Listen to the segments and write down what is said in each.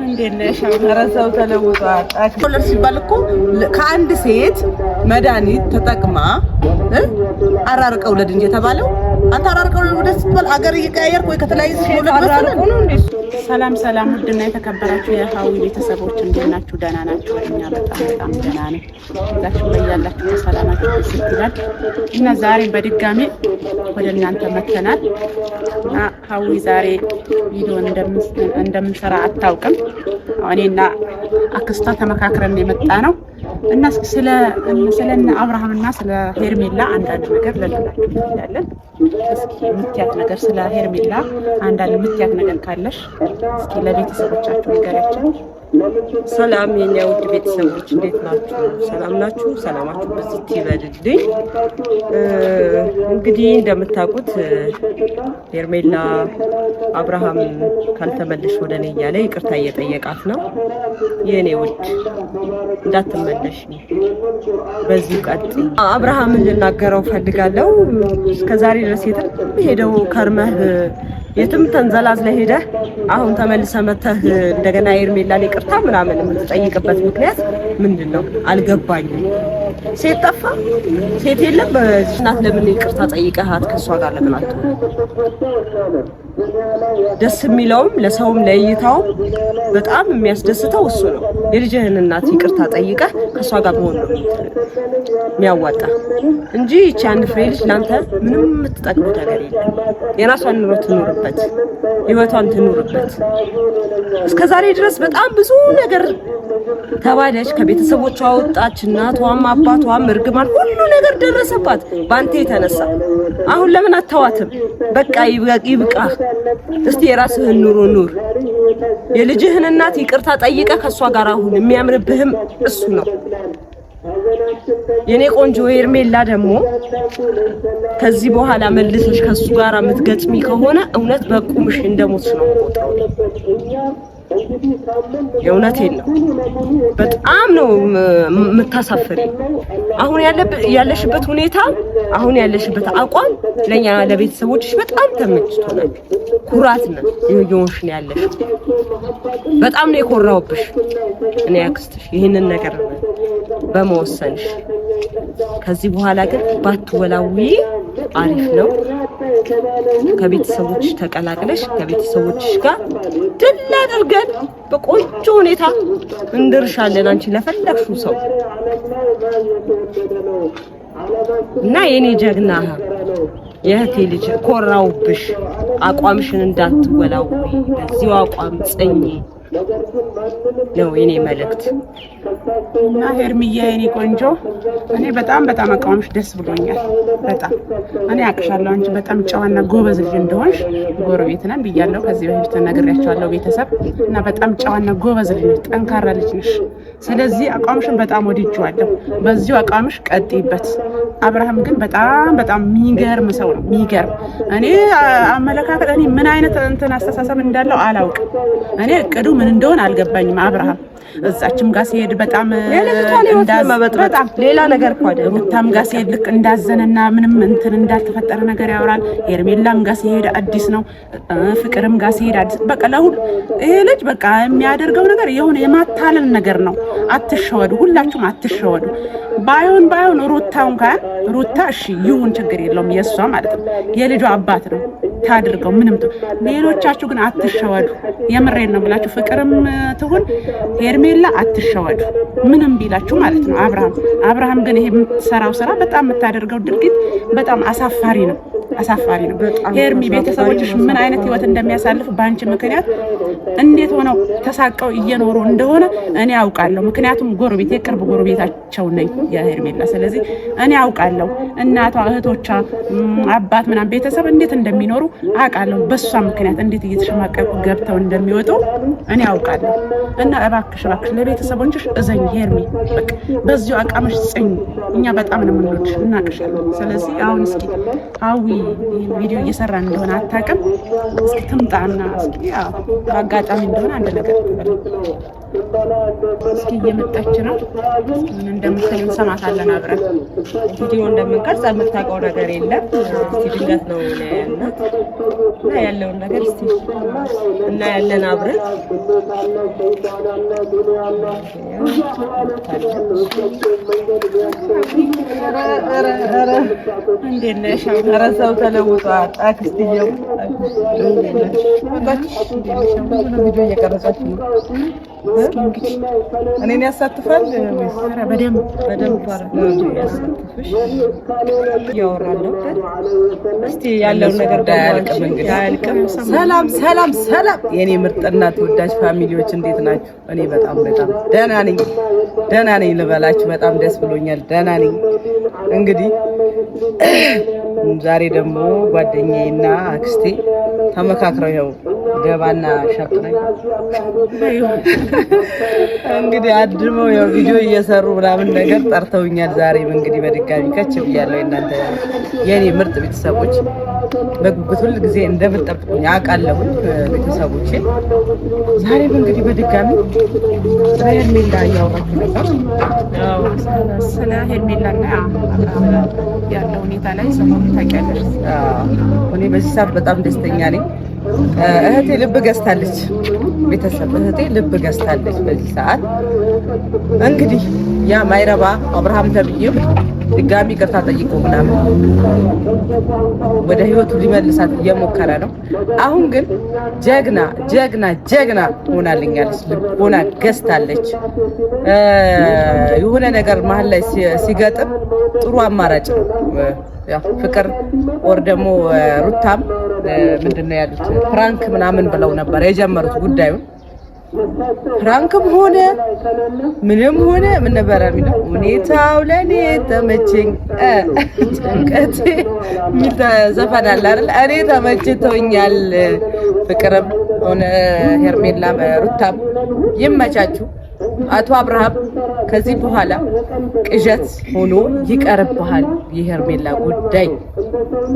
እንዴት ነሽ? ሰው ተለውጧል። ኮለር ሲባል እኮ ከአንድ ሴት መድኃኒት ተጠቅማ አራርቀው ለድ እንጂ የተባለው አንተ አራርቀው ወደ ስትባል አገር እየቀያየርክ ወይ ከተለያየ ሰው ለድረስ ነው እንዴ? ሰላም ሰላም፣ ውድና የተከበራችሁ የሃዊ ቤተሰቦች እንዴት ናችሁ? ደህና ናችሁ? እኛ በጣም ደህና ነን። ሁላችሁም በያላችሁ ሰላማችሁ ይስጥላል እና ዛሬ በድጋሚ ወደ እናንተ መተናል እና ሃዊ ዛሬ ቪዲዮ እንደምንሰራ አታውቅም። እኔና አክስቷ ተመካክረን የመጣ ነው እና ስለ አብርሃምና ስለ ሄርሜላ አንዳንድ ነገር ልንላችሁ እንችላለን። እስኪ የምትያት ነገር ስለ ሄርሜላ አንዳንድ የምትያት ነገር ካለሽ እስኪ ለቤተሰቦቻችሁ ንገሪያቸው። ሰላም የኛ ውድ ቤተሰቦች እንዴት ናችሁ? ሰላም ናችሁ? ሰላማችሁ በዚህ ይበልልኝ። እንግዲህ እንደምታውቁት ሄርሜላ አብርሃም ካልተመለሽ ወደ እኔ እያለ ይቅርታ እየጠየቃት ነው። የኔ ውድ እንዳትመለሽ በዚህ ቀጥ አብርሃምን ልናገረው ፈልጋለሁ። እስከዛሬ ድረስ የትም ሄደው ከርመህ የትም ተንዘላዝለ ሄደህ አሁን ተመልሰ መተህ እንደገና ሄርሜላን ይቅርታ ምናምን የምትጠይቅበት ምክንያት ምንድነው? አልገባኝም። ሴት ጠፋ ሴት የለም በዚህ ናት። ለምን ይቅርታ ጠይቀሃት ከሷ ጋር ለምን አትሆን? ደስ የሚለውም ለሰውም ለእይታውም በጣም የሚያስደስተው እሱ ነው። የልጅህን እናት ይቅርታ ጠይቀህ ከሷ ጋር መሆን ነው የሚያዋጣ እንጂ ይቺ አንድ ፍሬ ልጅ ላንተ ምንም የምትጠቅመው ነገር የለም። የራሷን ኑሮ ትኑርበት፣ ህይወቷን ትኑርበት። እስከዛሬ ድረስ በጣም ብዙ ነገር ተባለች። ከቤተሰቦቿ ወጣች። እናቷም አባቷም እርግማን ሁሉ ነገር ደረሰባት ባንተ የተነሳ። አሁን ለምን አታዋትም? በቃ ይብቃ። እስቲ የራስህን ኑሮ ኑር። የልጅህን እናት ይቅርታ ጠይቀ ከሷ ጋር አሁን የሚያምርብህም እሱ ነው። የኔ ቆንጆ ሄርሜላ ደግሞ ከዚህ በኋላ መልሰሽ ከሱ ጋር የምትገጥሚ ከሆነ እውነት በቁምሽ እንደሞትሽ ነው የምቆጥረው። የእውነቴን ነው። በጣም ነው የምታሳፍሪ። አሁን ያለሽበት ሁኔታ፣ አሁን ያለሽበት አቋም ለኛ ለቤተሰቦችሽ በጣም ተመችቶናል። ኩራት ነው የሆንሽ ነው ያለሽ። በጣም ነው የኮራውብሽ እኔ አክስትሽ ይሄንን ነገር በመወሰንሽ። ከዚህ በኋላ ግን ባትወላዊ አሪፍ ነው። ከቤተሰቦችሽ ተቀላቅለሽ ከቤተሰቦችሽ ጋር ድል አድርገን በቆንጆ ሁኔታ እንድርሻለን አንቺ ለፈለግሽው ሰው እና የኔ ጀግና የእህቴ ልጅ ኮራውብሽ። አቋምሽን እንዳትወላዊ፣ በዚሁ አቋም ጽኚ ነው የኔ መልእክት። እና ሄርሚያ የኔ ቆንጆ እኔ በጣም አቋምሽ ደስ ብሎኛል። በጣም እኔ አቅሻለሁ አንቺ በጣም ጨዋና ጎበዝ ልጅ እንደሆንሽ። ጎረቤት ነን ብያለሁ ከዚህ በፊት ነግሬያቸዋለሁ ቤተሰብ። እና በጣም ጨዋና ጎበዝ ልጅ ነሽ፣ ጠንካራ ልጅ ነሽ። ስለዚህ አቋምሽን በጣም ወድጄዋለሁ። በዚሁ አቋምሽ ቀጥይበት። አብርሃም ግን በጣም የሚገርም ሰው ነው። የሚገርም እኔ አመለካከት እኔ ምን አይነት አስተሳሰብ እንዳለው አላውቅም። እኔ እቅዱ ምን እንደሆነ አልገባኝም። አብርሃም እዛችም ጋር ሲሄድ በጣም ሌላ ነገር እኮ አይደለም። ሩታም ጋር ሲሄድ ልክ እንዳዘነና ምንም እንዳልተፈጠረ ነገር ያወራል። ሄርሜላም ጋር ሲሄድ አዲስ ነው። ፍቅርም ጋር ሲሄድ አዲስ። በቃ ለሁሉ ይሄ ልጅ በቃ የሚያደርገው ነገር የሆነ የማታለል ነገር ነው። አትሸወዱ፣ ሁላችሁም አትሸወዱ። ባይሆን ሩታውን ካን ሩታ እሺ ይሁን ችግር የለውም የሷ ማለት ነው። የልጇ አባት ነው ታድርገው ምንም። ሌሎቻችሁ ግን አትሸወዱ። የምሬን ነው ብላችሁ ፍቅርም ትሁን ሄርሜላ አትሸወዱ ምንም ቢላችሁ ማለት ነው። አብርሃም ግን ይሄ የምትሰራው ስራ በጣም የምታደርገው ድርጊት በጣም አሳፋሪ ነው። ሄርሚ ቤተሰቦችሽ ምን አይነት ህይወት እንደሚያሳልፍ ባንቺ ምክንያት እንዴት ሆነው ተሳቀው እየኖሩ እንደሆነ እኔ አውቃለሁ። ምክንያቱም የቅርብ ጎረቤታቸው ነኝ የሄርሜላ። ስለዚህ እኔ አውቃለሁ እናቷ፣ እህቶቿ፣ አባት ምናምን ቤተሰብ እንዴት እንደሚኖሩ አውቃለሁ። በሷ ምክንያት እንዴት እየተሸማቀቁ ገብተው እንደሚወጡ እኔ አውቃለሁ። እና እባክሽ ለቤተሰቦችሽ እዘኝ ሄርሚ። በቃ በዚሁ አቋምሽ ጽኝ። እኛ በጣም ነው የምንወድሽ፣ እናቅሻለን። ስለዚህ አሁን እስኪ ሃዊ ቪዲዮ እየሰራን እንደሆነ አታውቅም። እስኪ ትምጣና እስኪ አጋጣሚ እንደሆነ አንድ ነገር እስኪ እየመጣች ነው። ምን እንደምትል እንሰማታለን አብረን። ቪዲዮ እንደምንቀርጽ የምታውቀው ነገር የለም። እስኪ ድንገት ነው ያልናት እና ያለውን ነገር እስኪ እና ያለን አብረን እንዴት ነሽ? ኧረ ሰው ተለውጧል። አክስትየው ቪዲዮ እየቀረጸች ነው። እኔን ያሳትፋል። በደንብ ያሳትፍሽ እያወራለሁ። እስቲ ያለውን ነገር አያልቅም። ሰላም ሰላም ሰላም የኔ ምርጥና ተወዳጅ ፋሚሊዎች እንዴት ናችሁ? እኔ በጣም ደህና ነኝ ልበላችሁ። በጣም ደስ ብሎኛል። ደህና ነኝ። እንግዲህ ዛሬ ደግሞ ጓደኛዬና አክስቴ ተመካክረው ይኸው ገባና ሸፍነኝ እንግዲህ አድመው ያው ቪዲዮ እየሰሩ ምናምን ነገር ጠርተውኛል። ዛሬም እንግዲህ በድጋሚ ከች ብያለሁ። እናንተ የኔ ምርጥ ቤተሰቦች በጉጉት ሁል ጊዜ እንደምትጠብቁኝ አውቃለሁ ቤተሰቦቼ። ዛሬም እንግዲህ በድጋሚ ስለ ሄርሜላ እያወራችሁ ነበር። ስለ ሄርሜላና ያለው ሁኔታ ላይ ሰሞኑን ታውቂያለሽ። እኔ በዚህ ሰዓት በጣም ደስተኛ ነኝ። እህቴ ልብ ገዝታለች። ቤተሰብ እህቴ ልብ ገዝታለች። በዚህ ሰዓት እንግዲህ ያ ማይረባ አብርሃም ተብዬው ድጋሚ ይቅርታ ጠይቆ ምናምን ወደ ህይወቱ ሊመልሳት እየሞከረ ነው። አሁን ግን ጀግና ሆናልኛለች። ልቦና ገዝታለች። የሆነ ነገር መሀል ላይ ሲገጥም ጥሩ አማራጭ ነው። ያው ፍቅር ወር ደግሞ ሩታም ምንድነው ያሉት ፍራንክ ምናምን ብለው ነበር የጀመሩት ጉዳዩን። ፍራንክም ሆነ ምንም ሆነ ምን ነበር የሚለው ሁኔታው ለኔ ተመቸኝ ጭንቀቴ ሚታ ዘፈን አለ አይደል? እኔ ተመችቶኛል። ፍቅርም ሆነ ሄርሜላ ሩታም ይመቻችሁ። አቶ አብርሃም ከዚህ በኋላ ቅዠት ሆኖ ይቀርብሃል የሄርሜላ ጉዳይ።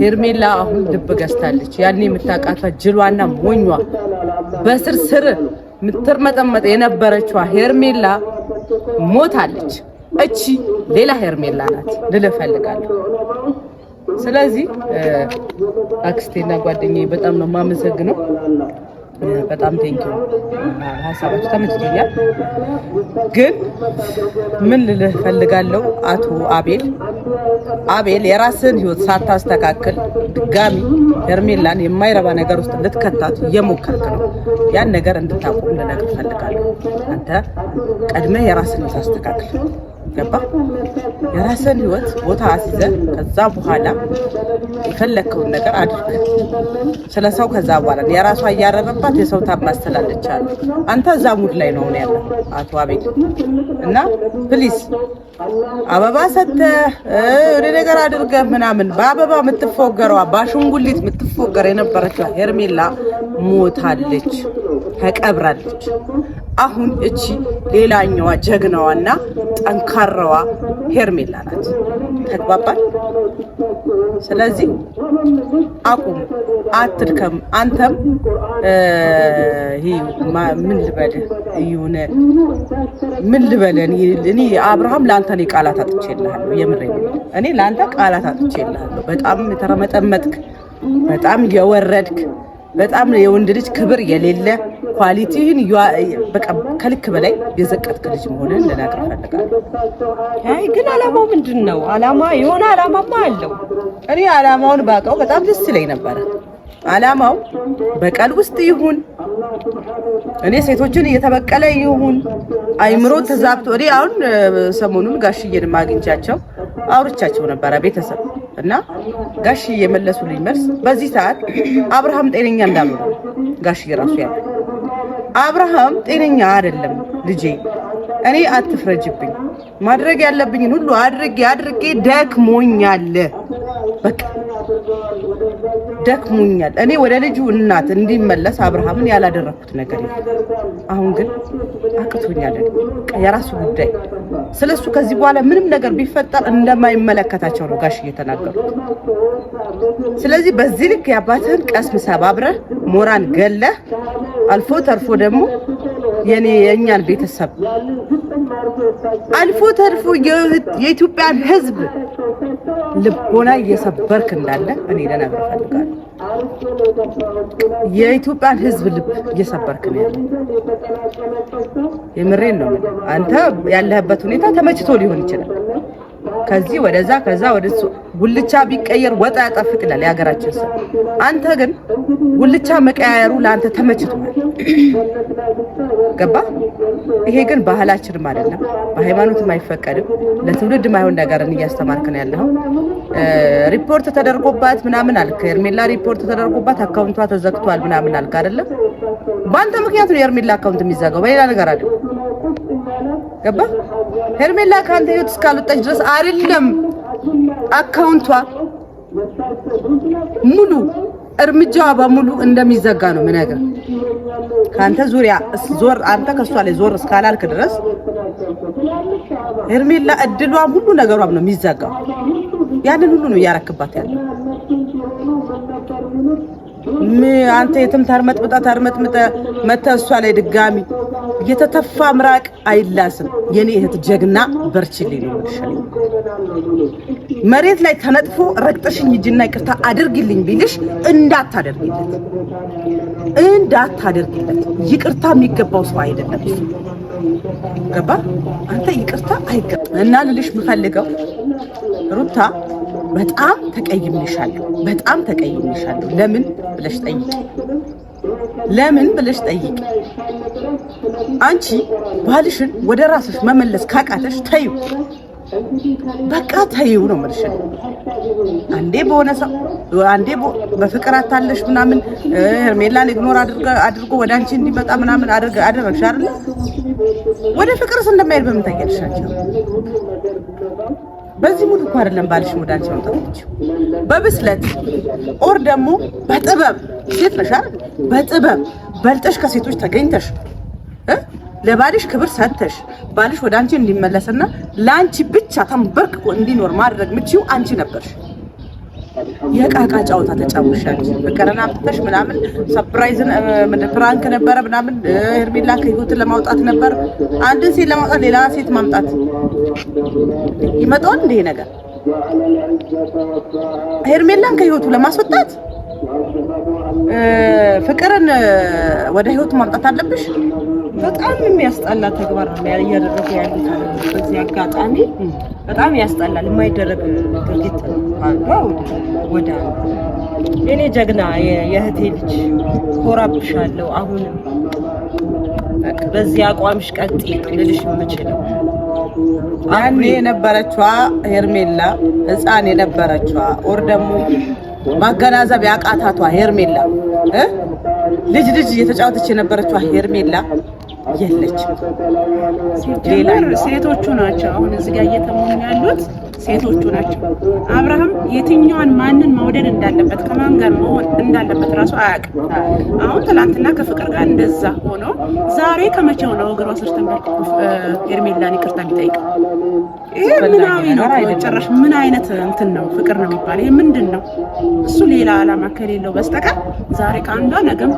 ሄርሜላ አሁን ልብ ገዝታለች። ያኔ የምታውቃቷ ጅሏና ሞኟ በስርስር ምትርመጠመጥ የነበረችዋ ሄርሜላ ሞታለች። እቺ ሌላ ሄርሜላ ናት ልል እፈልጋለሁ። ስለዚህ አክስቴና ጓደኛዬ በጣም ነው የማመሰግነው። በጣም ቴንኪው። ሀሳባችሁ ተመችቶኛል። ግን ምን ልልህ ፈልጋለሁ አቶ አቤል የራስን ህይወት ሳታስተካክል ድጋሚ ሄርሜላን የማይረባ ነገር ውስጥ ልትከታት እየሞከርክ ነው። ያን ነገር እንድታቆም ልነግርህ ፈልጋለሁ። አንተ ቀድመህ የራስን ህይወት አስተካክል። ገባ? የራስን ህይወት ቦታ አስይዘህ ከዛ በኋላ የፈለከውን ነገር አድርግ። ስለሰው ከዛ በኋላ የራሷ እያረረባት የሰው ታማስተላለች አሉ። አንተ እዛ ሙድ ላይ ነው ያለው አቶ አቤል እና ፕሊዝ አበባ ሰተህ ወደ ነገር አድርገህ ምናምን በአበባ የምትፎገረዋ ባሽንጉሊት የምትፎገር የነበረችው ሄርሜላ ሞታለች፣ ተቀብራለች። አሁን እቺ ሌላኛዋ ጀግናዋና ጠንካራዋ ሄርሜላ ናት። ተግባባል? ስለዚህ አቁም፣ አትድከም። አንተም ምን ልበልህ እኔ አብርሃም ለአንተ እኔ ቃላት አጥቼልሃለሁ። የምሬን እኔ ለአንተ ቃላት አጥቼልሃለሁ። በጣም የተረመጠመጥክ፣ በጣም የወረድክ፣ በጣም የወንድ ልጅ ክብር የሌለ ኳሊቲህን በቃ ከልክ በላይ የዘቀጥክ ልጅ መሆንን ልነግርህ እፈልጋለሁ። አይ ግን አላማው ምንድነው? የሆነ አላማማ አለው። እኔ አላማውን ባውቀው በጣም ደስ ይለኝ ነበር። አላማው በቀል ውስጥ ይሁን እኔ ሴቶችን እየተበቀለ ይሁን አይምሮ ተዛብቶ እኔ አሁን ሰሞኑን ጋሽዬን ማግኝቻቸው አውርቻቸው ነበረ ቤተሰብ እና ጋሽዬ የመለሱልኝ መልስ በዚህ ሰዓት አብርሃም ጤነኛ እንዳልሆነ ጋሽዬ ራሱ ያለው አብርሃም ጤነኛ አይደለም ልጄ፣ እኔ አትፍረጅብኝ፣ ማድረግ ያለብኝን ሁሉ አድርጌ ደክሞኛል፣ በቃ ደክሞኛል። እኔ ወደ ልጁ እናት እንዲመለስ አብርሃምን ያላደረኩት ነገር የለም። አሁን ግን አቅቶኛል። የራሱ ጉዳይ። ስለሱ ከዚህ በኋላ ምንም ነገር ቢፈጠር እንደማይመለከታቸው ነው ጋሽ እየተናገሩት። ስለዚህ በዚህ ልክ የአባትህን ቀስም ሰባብረህ ሞራን ገለህ አልፎ ተርፎ ደግሞ የኛን ቤተሰብ አልፎ ተርፎ የኢትዮጵያን ሕዝብ ልቦና እየሰበርክ እንዳለ እኔ ልነግርህ እፈልጋለሁ። የኢትዮጵያን ሕዝብ ልብ እየሰበርክ ነው ያለው። የምሬን ነው። አንተ ያለህበት ሁኔታ ተመችቶ ሊሆን ይችላል። ከዚህ ወደዛ ከዛ ወደሱ ጉልቻ ቢቀየር ወጣ ያጣፍጥ ይላል የሀገራችን ሰው። አንተ ግን ጉልቻ መቀያየሩ ለአንተ ተመችቷል። ገባ? ይሄ ግን ባህላችንም አይደለም፣ በሃይማኖትም አይፈቀድም። ለትውልድ ማይሆን ነገርን እያስተማርክ ነው ያለው። ሪፖርት ተደርጎባት ምናምን አልክ። ሄርሜላ ሪፖርት ተደርጎባት አካውንቷ ተዘግቷል ምናምን አልክ አይደለም? በአንተ ምክንያት ነው የሄርሜላ አካውንት የሚዘጋው፣ በሌላ ነገር አይደለም። ገባ? ሄርሜላ ካንተ ህይወት እስካልወጣች ድረስ አይደለም አካውንቷ ሙሉ እርምጃዋ በሙሉ እንደሚዘጋ ነው ምነግር። ካንተ ዙሪያ ዞር አንተ ከሷ ላይ ዞር እስካላልክ ድረስ ሄርሜላ እድሏም ሁሉ ነገሯም ነው የሚዘጋው። ያንን ሁሉ ነው ያረክባት ያለው። አንተ የትም ተርመጥምጠ መተሷ ላይ ድጋሚ የተተፋ ምራቅ አይላስም። የኔ እህት ጀግና በርቺልኝ ነው ልሽልኝ። መሬት ላይ ተነጥፎ ረግጠሽኝ እጅና ይቅርታ አድርግልኝ ቢልሽ እንዳታደርግለት። ይቅርታ የሚገባው ሰው አይደለም እሱ። ገባ? አንተ ይቅርታ አይገባም። እና ልልሽ የምፈልገው ሩታ በጣም ተቀይምልሻለሁ። ለምን ብለሽ ጠይቂ። አንቺ ባልሽን ወደ ራስሽ መመለስ ካቃተሽ ተይው፣ በቃ ተይው ነው የምልሽ። አንዴ በሆነ ሰው አንዴ በፍቅር አታለሽ ምናምን ሄርሜላን ኢግኖር አድርጎ ወደ አንቺ እንዲመጣ ምናምን አደረግሽ አይደል? ወደ ፍቅርስ እንደማይል በምን ታውቂያለሽ? በዚህ ሙሉ እኮ አይደለም ባልሽን ወደ አንቺ መምጣት፣ በብስለት ኦር ደግሞ በጥበብ ሴት ነሽ አይደል? በጥበብ በልጠሽ ከሴቶች ተገኝተሽ ለባልሽ ክብር ሰጥተሽ ባልሽ ወደ አንቺ እንዲመለስና ለአንቺ ብቻ ተንበርክኮ እንዲኖር ማድረግ ምቺው አንቺ ነበርሽ። የቃቃ ጫውታ ተጫውሻለሽ። ፍቅርን አምጥተሽ ምናምን ሰርፕራይዝን ፕራንክ ነበረ ምናምን ሄርሜላ ከህይወትን ለማውጣት ነበር። አንድን ሴት ለማውጣት ሌላ ሴት ማምጣት ይመጣል እንዴ ነገር? ሄርሜላን ከህይወቱ ለማስወጣት ፍቅርን ወደ ህይወቱ ማምጣት አለብሽ። በጣም የሚያስጠላ ተግባር ነው ያደረገ ያሉት። በዚህ አጋጣሚ በጣም ያስጠላል። የማይደረግ ድርጊት ነው። ወደ እኔ ጀግና የእህቴ ልጅ ኮራብሻለሁ። አሁንም በዚህ አቋምሽ ቀጥይ ልልሽ የምችለው ያኔ የነበረችዋ ሄርሜላ ህፃን የነበረችዋ ኦር ደግሞ ማገናዘብ ያቃታቷ ሄርሜላ ልጅ እየተጫወተች የነበረችዋ ሄርሜላ የለችም። ሌላ ሴቶቹ ናቸው አሁን እዚህ ጋር እየተሞኙ ያሉት ሴቶቹ ናቸው። አብርሃም የትኛዋን ማንን መውደድ እንዳለበት ከማን ጋር መሆን እንዳለበት ራሱ አያውቅም። አሁን ትላንትና ከፍቅር ጋር እንደዛ ሆኖ ዛሬ ከመቼው ነው እግሯ ስር ተንበርክኮ ሄርሜላን ይቅርታ ቢጠይቅ? ይሄ ምናዊ ነው ጭራሽ። ምን አይነት እንትን ነው ፍቅር ነው የሚባለው? ይሄ ምንድን ነው? እሱ ሌላ ዓላማ ከሌለው በስተቀር ዛሬ ከአንዷ ነገም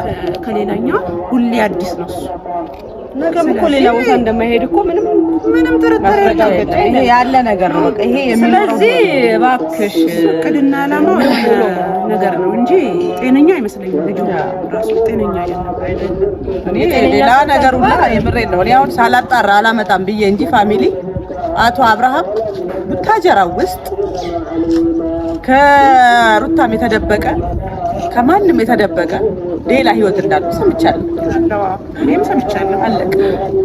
ከሌላኛው ሁሌ አዲስ ነው እሱ። ነገም እኮ ሌላ ቦታ እንደማይሄድ እኮ ምንም ጥርጥር የለም። ይሄ ያለ ነገር ነው። በቃ ይሄ ስለዚህ እባክሽ እቅድና ዓላማው ነገር ነው እንጂ ጤነኛ አይመስለኝም። ልጁ ራሱ ጤነኛ አይደለም። እኔ ሌላ ነገር ሁላ የምሬን ነው። እኔ አሁን ሳላጣራ አላመጣም ብዬ እንጂ ፋሚሊ አቶ አብርሃም ቡታጀራ ውስጥ ከሩታም የተደበቀ ከማንም የተደበቀ ሌላ ህይወት እንዳለው ሰምቻለሁ። እኔም ሰምቻለሁ። አለቀ።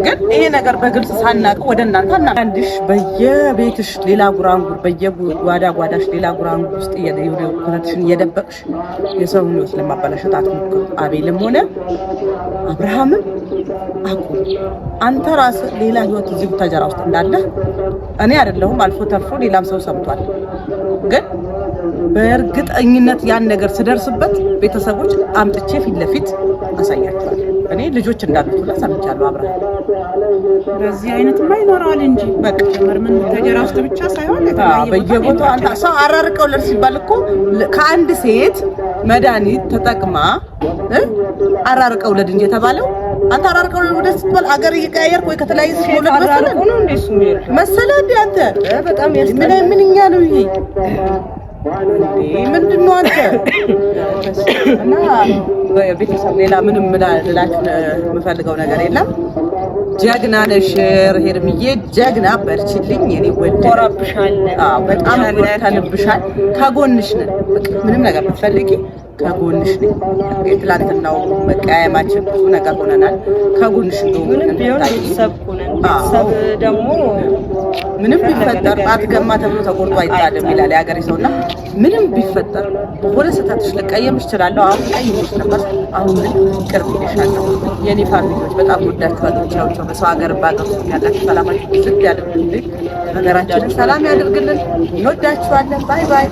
ግን ይሄ ነገር በግልጽ ሳናውቅ ወደ እናንተ አንድሽ በየቤትሽ ሌላ ጉራንጉር በየጓዳሽ ሌላ ጉራንጉር ውስጥ የኮነትሽን እየደበቅሽ የሰው ህይወት ለማበላሸት አትሞክሩ። አቤልም ሆነ አብርሃምም አቁም። አንተ ራስህ ሌላ ህይወት እዚህ ቡታጀራ ውስጥ እንዳለ እኔ አይደለሁም አልፎ ተርፎ ሌላም ሰው ሰምቷል። ግን በእርግጠኝነት ያን ነገር ስደርስበት ቤተሰቦች አምጥቼ ፊት ለፊት አሳያቸዋለሁ። እኔ ልጆች እንዳሉት ሁላ ሰምቻለሁ። አብርሃም በዚህ አይነትማ ይኖራል እንጂ በቃ ምን ተጀራ ውስጥ ብቻ ሳይሆን በየቦታው አንተ ሰው አራርቀው ለርስ ሲባል እኮ ከአንድ ሴት መድኃኒት ተጠቅማ አራርቀው ውለድ እንጂ የተባለው አንተ አራርቀው ወደ ስትባል አገር እየቀያየርክ ወይ ከተለያየ ሰው መሰለህ እንዴ አንተ በጣም ምንኛ ነው ይሄ ምንድን ነው አንተ? እና ቤተሰብ ሌላ ምንም ልላችሁ የምፈልገው ነገር የለም። ጀግና ነሽ ሄርምዬ፣ ጀግና በርቺልኝ። የኔ ወደ ኮራብሻለን። በጣም ኮርተንብሻል። ከጎንሽ ነን። ምንም ነገር ብትፈልጊ ከጎንሽ ነኝ። የትላንትናው መቀያየማችን ብዙ ነገር ሆነናል። ከጎንሽ ነው። ምንም ቢሆን ቤተሰብ ሆነን ቤተሰብ ደግሞ ምንም ቢፈጠር አትገማ ተብሎ ተቆርጦ አይጣልም ይላል የሀገሬ ሰውና ምንም ቢፈጠር ወደ ስህተትሽ ልቀየምሽ እችላለሁ። አሁን ቀይምሽ ነበር። አሁን ግን ቅርብ ይሻለሁ። የኔ ፋሚሊዎች በጣም ወዳችኋለሁ። ቻው ቻው። በሰው ሀገር ባገር ያላችሁ ሰላማችሁ ዝግ ያድርግልን። ሀገራችንን ሰላም ያድርግልን። እንወዳችኋለን። ባይ ባይ።